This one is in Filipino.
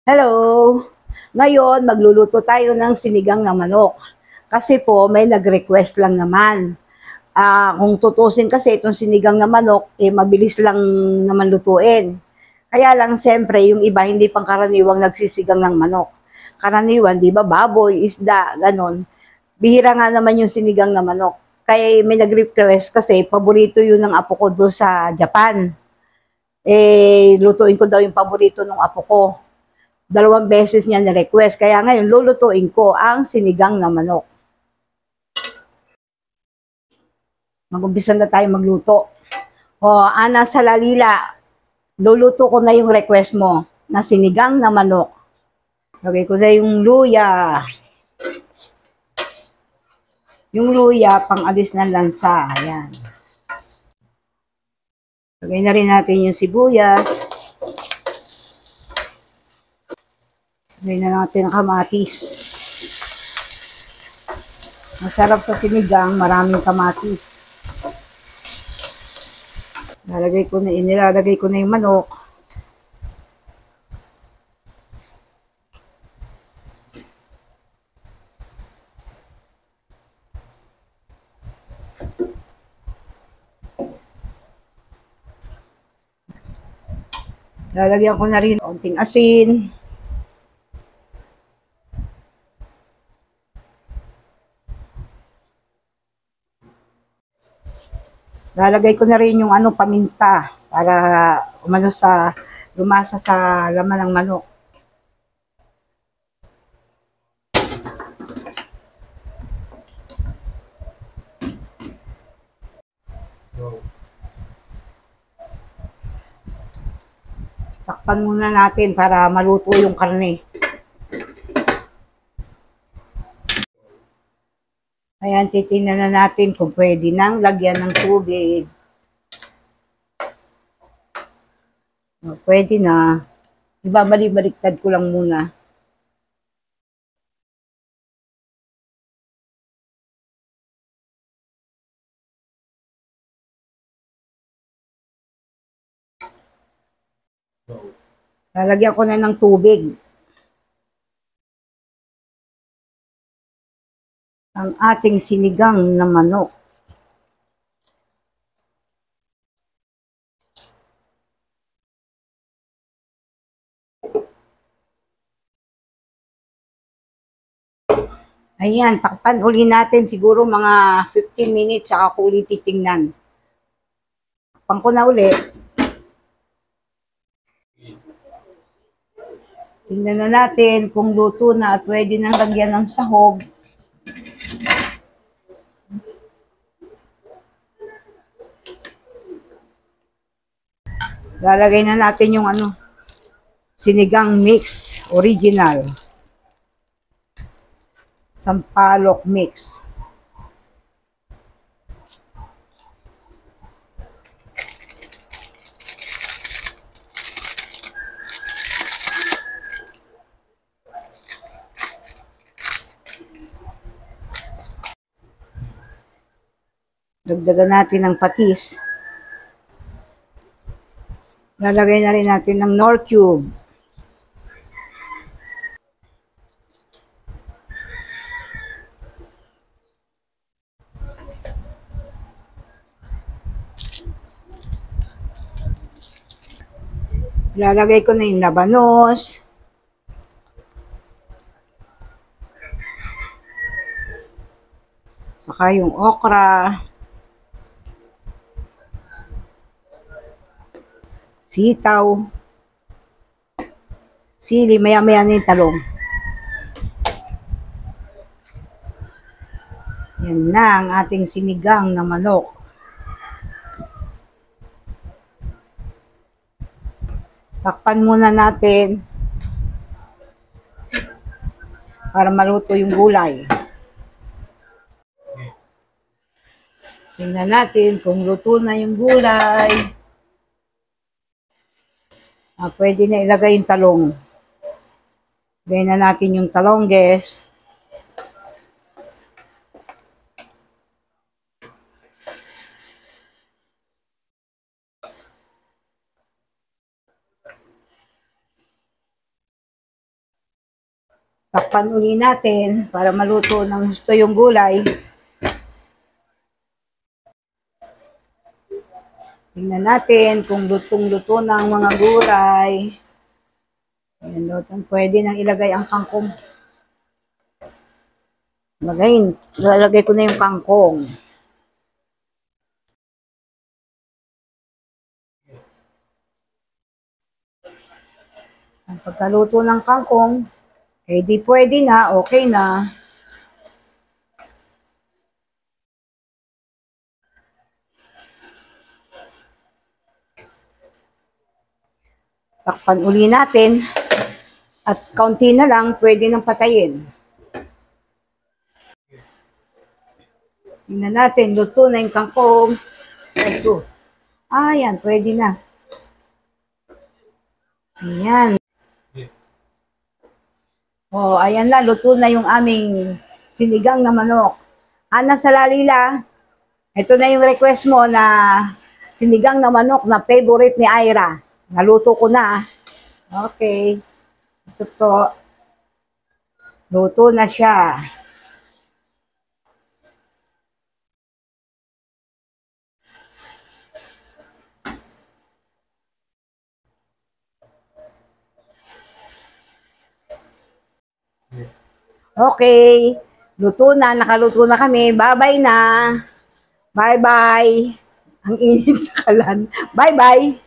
Hello! Ngayon, magluluto tayo ng sinigang na manok. Kasi po, may nag-request lang naman. Kung tutusin kasi itong sinigang na manok, mabilis lang naman lutuin. Kaya lang, siyempre, yung iba hindi pangkaraniwang nagsisigang ng manok. Karaniwan, di ba, baboy, isda, ganon. Bihira nga naman yung sinigang na manok. Kaya may nag-request kasi, paborito yun ng apo ko doon sa Japan. Lutuin ko daw yung paborito ng apo ko. 2 beses niya na-request. Kaya ngayon, lulutuin ko ang sinigang na manok. Mag-umpisa na tayo magluto. Ana Salalila, luluto ko na yung request mo na sinigang na manok. Lagay ko na yung luya. Yung luya, pang-alis ng lansa. Ayan. Lagay na rin natin yung sibuyas. Lagay na natin ang kamatis. Masarap sa sinigang, maraming kamatis. Nilalagay ko na yung manok. Lalagyan ko na rin konting asin. Lalagay ko na rin yung paminta para lumasa sa laman ng manok. Takpan muna natin para maluto yung karne. Ayan, titingnan na natin kung pwede nang lagyan ng tubig. Pwede na. Ibabalik-baliktad ko lang muna. Lalagyan ko na ng tubig. Ang ating sinigang na manok. Ayan, takpan uli natin siguro mga 15 minutes saka ko ulit titingnan. Takpan ko na uli. Tingnan na natin kung luto na at pwede nang lagyan ng sahog. Lalagay na natin yung sinigang mix original. Sampalok mix. Dagdagan natin ng patis. Lalagay na rin natin ng Knorr cube. Lalagay ko na yung labanos. Saka yung okra. Sitaw. Sili, maya-maya na yung talong. Yan na ang ating sinigang na manok. Takpan muna natin para maluto yung gulay. Tingnan natin kung luto na yung gulay. Pwede na ilagay yung talong. Lagay na natin yung talongges. Takpan uli natin para maluto ng gusto yung gulay. Tingnan natin kung lutong-luto na ang mga gulay. Ayan, pwede nang ilagay ang kangkong. Lalagay ko na yung kangkong. Ang pagkaluto ng kangkong, di pwede na, okay na. Takpan uli natin. At kaunti na lang, pwede nang patayin. Tingnan natin, luto na yung kangkong. Ito. Ayan, pwede na. Ayan. Ayan na, luto na yung aming sinigang na manok. Ana Salalila, ito na yung request mo na sinigang na manok na favorite ni Ira. Naluto ko na. Okay. Ito po. Luto na siya. Okay. Luto na. Nakaluto na kami. Bye-bye na. Bye-bye. Ang init sa kalan. Bye-bye.